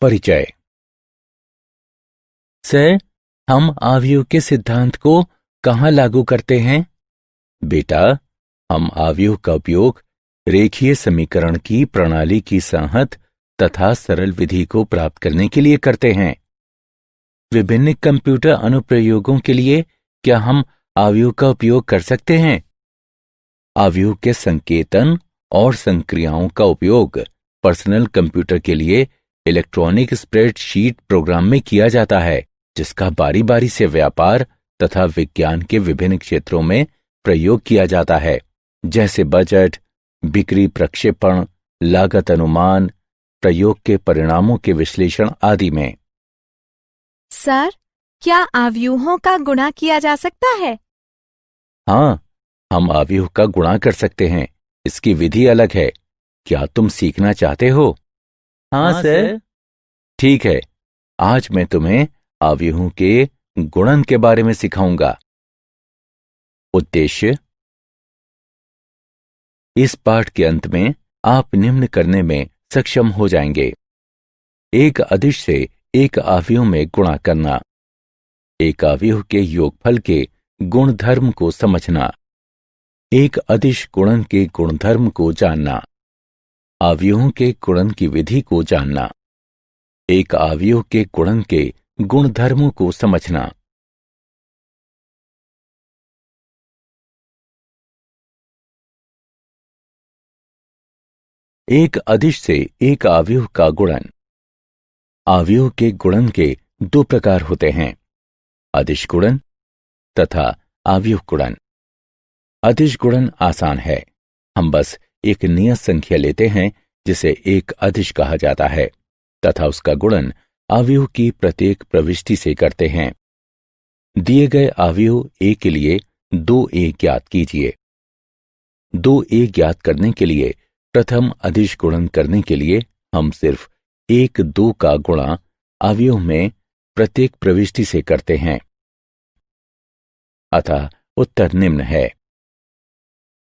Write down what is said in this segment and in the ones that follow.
परिचय। सर, हम आव्यूह के सिद्धांत को कहाँ लागू करते हैं? बेटा, हम आव्यूह का उपयोग रेखीय समीकरण की प्रणाली की संहत तथा सरल विधि को प्राप्त करने के लिए करते हैं। विभिन्न कंप्यूटर अनुप्रयोगों के लिए क्या हम आव्यूह का उपयोग कर सकते हैं? आव्यूह के संकेतन और संक्रियाओं का उपयोग पर्सनल कंप्यूटर के लिए इलेक्ट्रॉनिक स्प्रेडशीट प्रोग्राम में किया जाता है, जिसका बारी बारी से व्यापार तथा विज्ञान के विभिन्न क्षेत्रों में प्रयोग किया जाता है, जैसे बजट, बिक्री प्रक्षेपण, लागत अनुमान, प्रयोग के परिणामों के विश्लेषण आदि में। सर, क्या आव्यूहों का गुणा किया जा सकता है? हाँ, हम आव्यूह का गुणा कर सकते हैं। इसकी विधि अलग है। क्या तुम सीखना चाहते हो? हाँ सर। ठीक है, आज मैं तुम्हें आव्यूहों के गुणन के बारे में सिखाऊंगा। उद्देश्य: इस पाठ के अंत में आप निम्न करने में सक्षम हो जाएंगे। एक अदिश से एक आव्यूह में गुणा करना, एक आव्यूह के योगफल के गुणधर्म को समझना, एक अदिश गुणन के गुणधर्म को जानना, आव्यूहों के गुणन की विधि को जानना, एक आव्यूह के गुणन के गुणधर्मों को समझना। एक अदिश से एक आव्यूह का गुणन। आव्यूह के गुणन के दो प्रकार होते हैं, अदिश गुणन तथा आव्यूह गुणन। अदिश गुणन आसान है। हम बस एक नियत संख्या लेते हैं जिसे एक अदिश कहा जाता है तथा उसका गुणन आव्यूह की प्रत्येक प्रविष्टि से करते हैं। दिए गए आव्यूह ए के लिए 2a ज्ञात कीजिए। 2a ज्ञात करने के लिए प्रथम अदिश गुणन करने के लिए हम सिर्फ 1 2 का गुणा आव्यूह में प्रत्येक प्रविष्टि से करते हैं। अतः उत्तर निम्न है।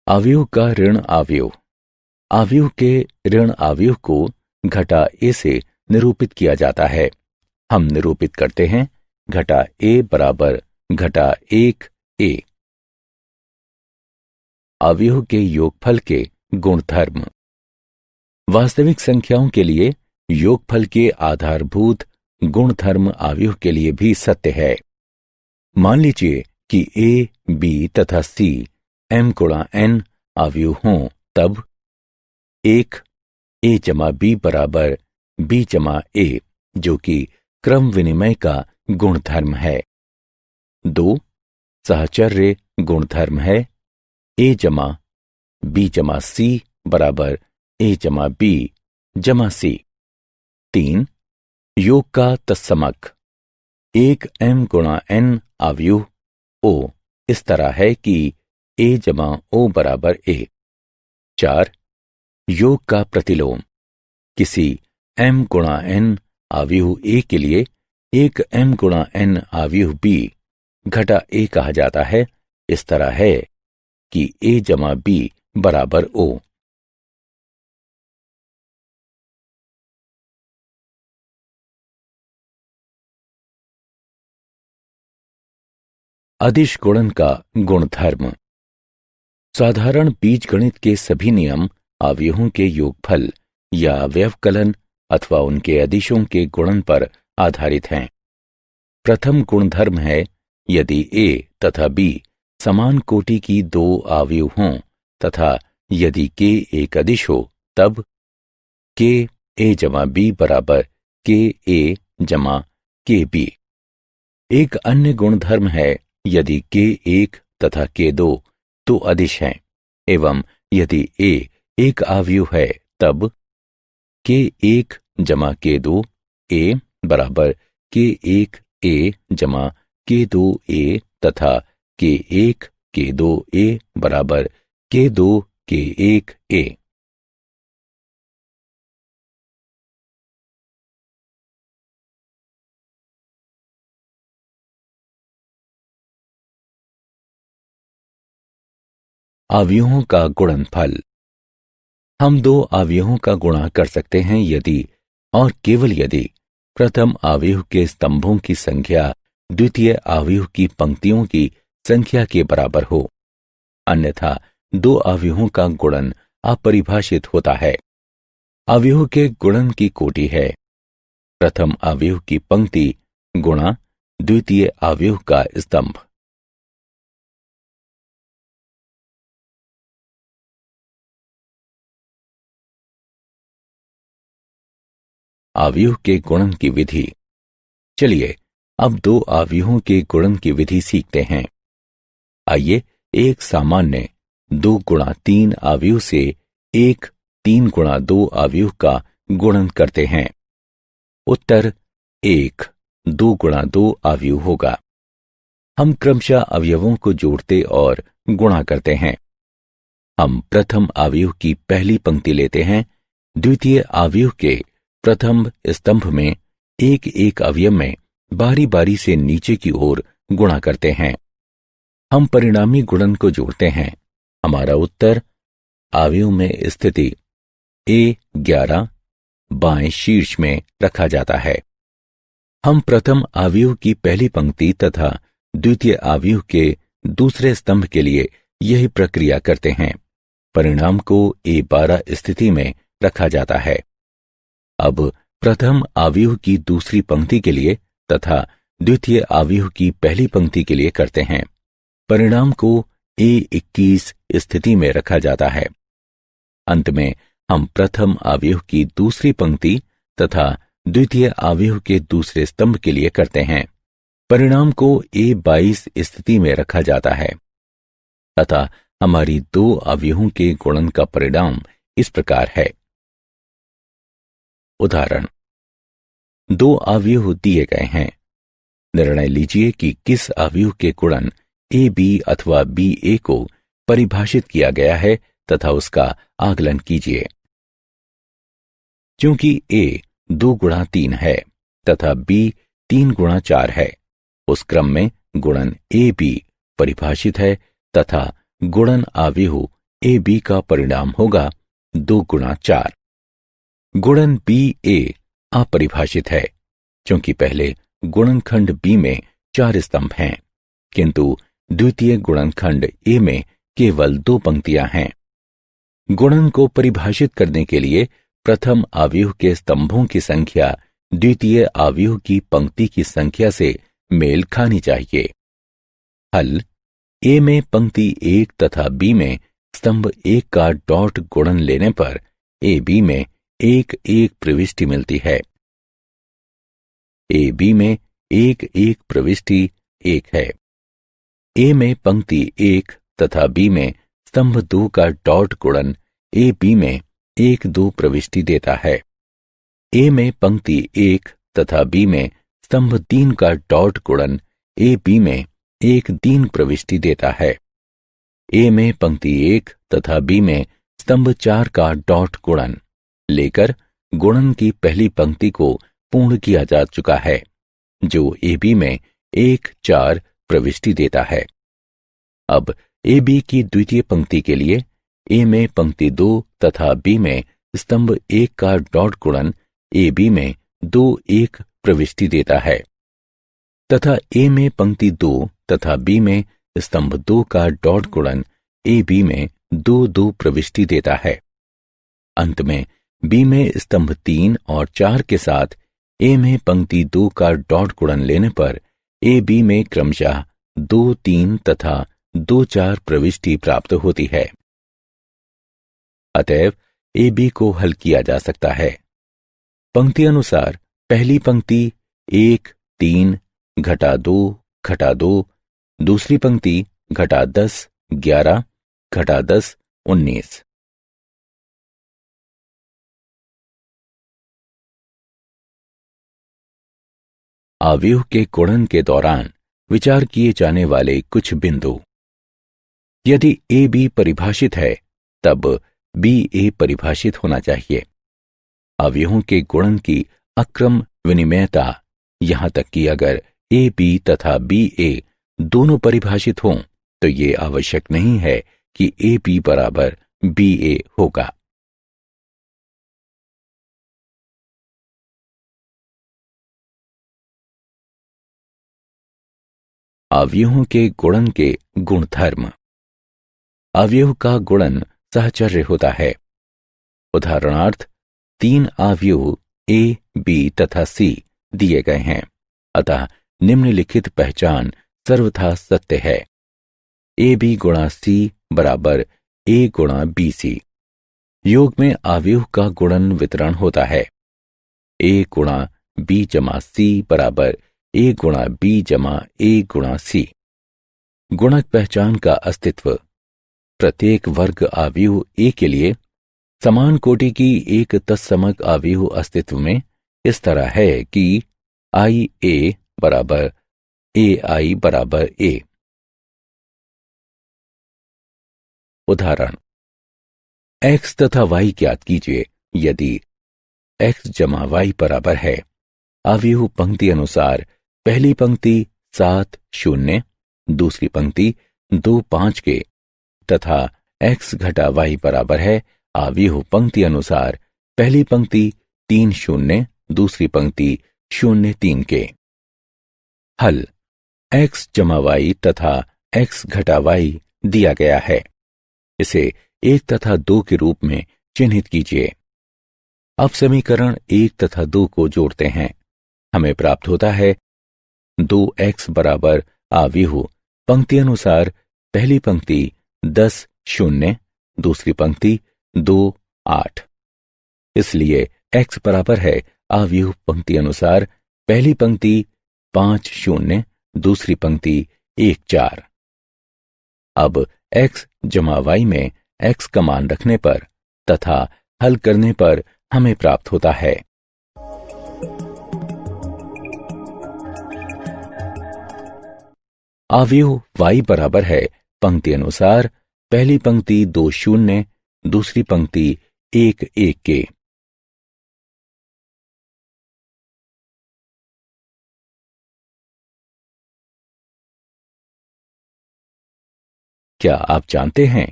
आव्यूह का ऋण आव्यूह। आव्यूह के ऋण आव्यूह को घटा a से निरूपित किया जाता है। हम निरूपित करते हैं घटा a बराबर घटा 1a। आव्यूह के योगफल के गुणधर्म। वास्तविक संख्याओं के लिए योगफल के आधारभूत गुणधर्म आव्यूह के लिए भी सत्य है। मान लीजिए कि a, b तथा c m गुणा n आव्यूह हों, तब 1 a जमा b बराबर b जमा a, जो कि क्रम विनिमय का गुणधर्म है। 2 सहचर्य गुणधर्म है a जमा b जमा c बराबर a जमा b जमा c। 3 योग का तत्समक। 1 m गुणा n आव्यूह o इस तरह है कि a जमा o बराबर a। 4 योग का प्रतिलोम। किसी m गुणा n आव्यूह a के लिए एक m गुणा n आव्यूह b घटा a कहा जाता है। इस तरह है कि a जमा b बराबर o। अदिश गुणन का गुणधर्म। साधारण बीजगणित के सभी नियम आव्यूहों के योगफल या व्यवकलन अथवा उनके अदिशों के गुणन पर आधारित हैं। प्रथम गुणधर्म है, यदि a तथा b समान कोटि की 2 आव्यूह हों तथा यदि k एक अदिश हो, तब k a जमा b बराबर k a जमा k b। एक अन्य गुणधर्म है, यदि k 1 तथा k 2 तो अदिश हैं एवं यदि a एक आव्यूह है, तब k 1 जमा k 2 a बराबर k 1 a जमा k 2 a तथा k 1 k 2 a बराबर k 2 k 1 a। आव्यूहों का गुणनफल। हम 2 आव्यूहों का गुणा कर सकते हैं यदि और केवल यदि प्रथम आव्यूह के स्तंभों की संख्या द्वितीय आव्यूह की पंक्तियों की संख्या के बराबर हो, अन्यथा दो आव्यूहों का गुणन अपरिभाषित होता है। आव्यूह के गुणन की कोटि है प्रथम आव्यूह की पंक्ति गुणा द्वितीय आव्यूह का स्तंभ। आव्यूह के गुणन की विधि। चलिए अब दो आव्यूहों के गुणन की विधि सीखते हैं। आइए एक सामान्य 2 गुणा 3 आव्यूह से एक 3 गुणा 2 आव्यूह का गुणन करते हैं। उत्तर 1 2 गुणा 2 आव्यूह होगा। हम क्रमशः अवयवों को जोड़ते और गुणा करते हैं। हम प्रथम आव्यूह की पहली पंक्ति लेते हैं, द्वितीय आव्यूह के प्रथम स्तंभ में एक एक अवयव में बारी बारी से नीचे की ओर गुणा करते हैं। हम परिणामी गुणन को जोड़ते हैं। हमारा उत्तर आव्यूह में स्थिति A11 बाएं शीर्ष में रखा जाता है। हम प्रथम आव्यूह की पहली पंक्ति तथा द्वितीय आव्यूह के दूसरे स्तंभ के लिए यही प्रक्रिया करते हैं। परिणाम को A12 स्थिति में रखा जाता है। अब प्रथम आव्यूह की दूसरी पंक्ति के लिए तथा द्वितीय आव्यूह की पहली पंक्ति के लिए करते हैं। परिणाम को A21 स्थिति में रखा जाता है। अंत में हम प्रथम आव्यूह की दूसरी पंक्ति तथा द्वितीय आव्यूह के दूसरे स्तंभ के लिए करते हैं। परिणाम को A22 स्थिति में रखा जाता है। अतः हमारी दो आव्यूहों के गुणन का परिणाम इस प्रकार है। उदाहरण, दो आव्यूह दिए गए हैं। निर्णय लीजिए कि किस आव्यूह के गुणन AB अथवा BA को परिभाषित किया गया है तथा उसका आकलन कीजिए। चूंकि A 2 गुणा 3 है तथा B 3 गुणा 4 है, उस क्रम में गुणन AB परिभाषित है तथा गुणन आव्यूह AB का परिणाम होगा 2 गुणा 4। गुणन BA अपरिभाषित है, क्योंकि पहले गुणनखंड B में 4 स्तंभ हैं, किंतु द्वितीय गुणनखंड A में केवल 2 पंक्तियां हैं। गुणन को परिभाषित करने के लिए प्रथम आव्यूह के स्तंभों की संख्या द्वितीय आव्यूह की पंक्ति की संख्या से मेल खानी चाहिए। हल, A में पंक्ति 1 तथा B में स्तंभ 1 का डॉट गुणन लेने पर AB में 1 प्रविष्टि मिलती है। AB में 1 प्रविष्टि 1 है। A में पंक्ति 1 तथा B में स्तंभ 2 का डॉट गुणन AB में 1 प्रविष्टि देता है। A में पंक्ति 1 तथा B में स्तंभ 3 का डॉट गुणन AB में 1 प्रविष्टि देता है। A में पंक्ति 1 तथा B में स्तंभ 4 का डॉट गुणन लेकर गुणन की पहली पंक्ति को पूर्ण किया जा चुका है, जो AB में 1 प्रविष्टि देता है। अब AB की द्वितीय पंक्ति के लिए A में पंक्ति 2 तथा B में स्तंभ 1 का डॉट गुणन AB में 1 प्रविष्टि देता है तथा A में पंक्ति 2 तथा B में स्तंभ 2 का डॉट गुणन AB में 2 प्रविष्टि देता है। अंत में B में स्तंभ 3 और 4 के साथ A में पंक्ति 2 का डॉट गुणन लेने पर AB में क्रमशः 2 3 तथा 2 4 प्रविष्टि प्राप्त होती है। अतएव AB को हल किया जा सकता है। पंक्ति अनुसार पहली पंक्ति 1 3 घटा 2 घटा 2, दूसरी पंक्ति घटा 10 11 घटा 10 19। आव्यूह के गुणन के दौरान विचार किए जाने वाले कुछ बिंदु। यदि AB परिभाषित है तब BA परिभाषित होना चाहिए। आव्यूहों के गुणन की अक्रम विनिमयता, यहां तक कि अगर AB तथा BA दोनों परिभाषित हों तो ये आवश्यक नहीं है कि AB बराबर BA होगा। अवयवों के गुणन के गुणधर्म। अवयव का गुणन सहचर्य होता है। उदाहरणार्थ 3 अवयव ए, बी तथा सी दिए गए हैं, अतः निम्नलिखित पहचान सर्वथा सत्य है। ए बी गुणा सी बराबर ए गुणा बी सी। योग में अवयव का गुणन वितरण होता है। ए गुणा बी जमा सी बराबर ए गुणा बी जमा ए गुणा सी। गुणक पहचान का अस्तित्व। प्रत्येक वर्ग अवयव ए के लिए समान कोटि की एक तत्समक अवयव अस्तित्व में इस तरह है कि आई ए बराबर ए आई बराबर ए। उदाहरण, x तथा y ज्ञात कीजिए। यदि x जमा y बराबर है, अवयव पंक्ति अनुसार पहली पंक्ति 7 0, दूसरी पंक्ति 2 5 के तथा x घटा y बराबर है अवयव पंक्ति अनुसार पहली पंक्ति 3 0, दूसरी पंक्ति 0 3 के। हल x जमा y तथा x घटा y दिया गया है। इसे 1 तथा 2 के रूप में चिन्हित कीजिए। अब समीकरण 1 तथा 2 को जोड़ते हैं। हमें प्राप्त होता है 2x बराबर अवयव पंक्ति अनुसार पहली पंक्ति 10 0, दूसरी पंक्ति 2 8। इसलिए x बराबर है अवयव पंक्ति अनुसार पहली पंक्ति 5 0, दूसरी पंक्ति 1 4। अब x जमा y में x का मान रखने पर तथा हल करने पर हमें प्राप्त होता है अवयव y बराबर है पंक्ति अनुसार पहली पंक्ति 2 0, दूसरी पंक्ति 1 1 के। क्या आप जानते हैं,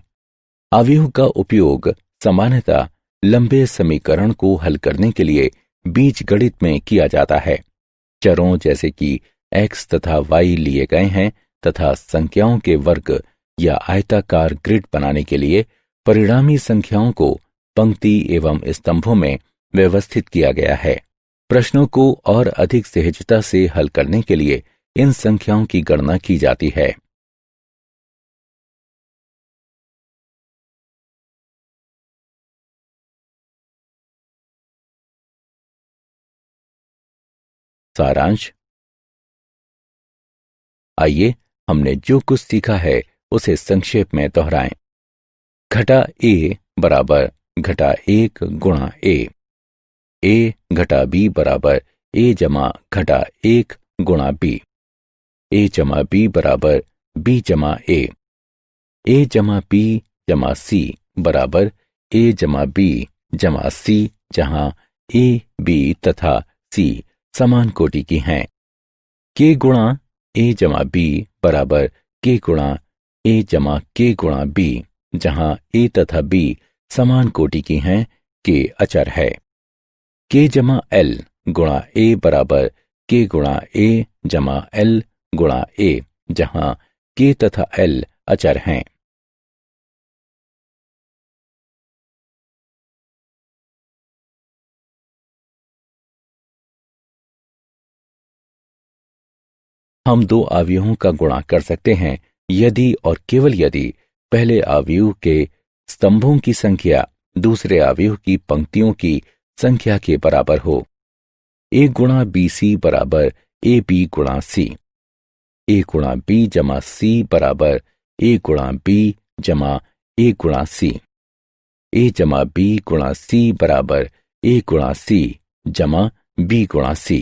अवयव का उपयोग सामान्यतः लंबे समीकरण को हल करने के लिए बीजगणित में किया जाता है। चरों जैसे कि x तथा y लिए गए हैं तथा संख्याओं के वर्ग या आयताकार ग्रिड बनाने के लिए परिणामी संख्याओं को पंक्ति एवं स्तंभों में व्यवस्थित किया गया है। प्रश्नों को और अधिक सहजता से हल करने के लिए इन संख्याओं की गणना की जाती है। सारांश। आइए हमने जो कुछ सीखा है उसे संक्षेप में दोहराएं। घटा a बराबर घटा 1 गुणा a घटा b बराबर a जमा घटा 1 गुणा b, a जमा b बराबर b जमा a जमा b जमा c बराबर a जमा b जमा c, जहां a b तथा c समान कोटि की हैं। k गुणा a जमा b बराबर k गुणा a जमा k गुणा b, जहां a तथा b समान कोटि की हैं। k अचर है। k जमा l गुणा a बराबर k गुणा a जमा l गुणा a, जहां k तथा l अचर हैं। हम 2 अवयवों का गुणा कर सकते हैं यदि और केवल यदि पहले अवयव के स्तंभों की संख्या दूसरे अवयव की पंक्तियों की संख्या के बराबर हो। a गुणा बी सी बराबर ए बी गुणा सी। a गुणा b जमा c बराबर a गुणा b जमा a गुणा c। a जमा b गुणा c बराबर a गुणा c जमा b गुणा c।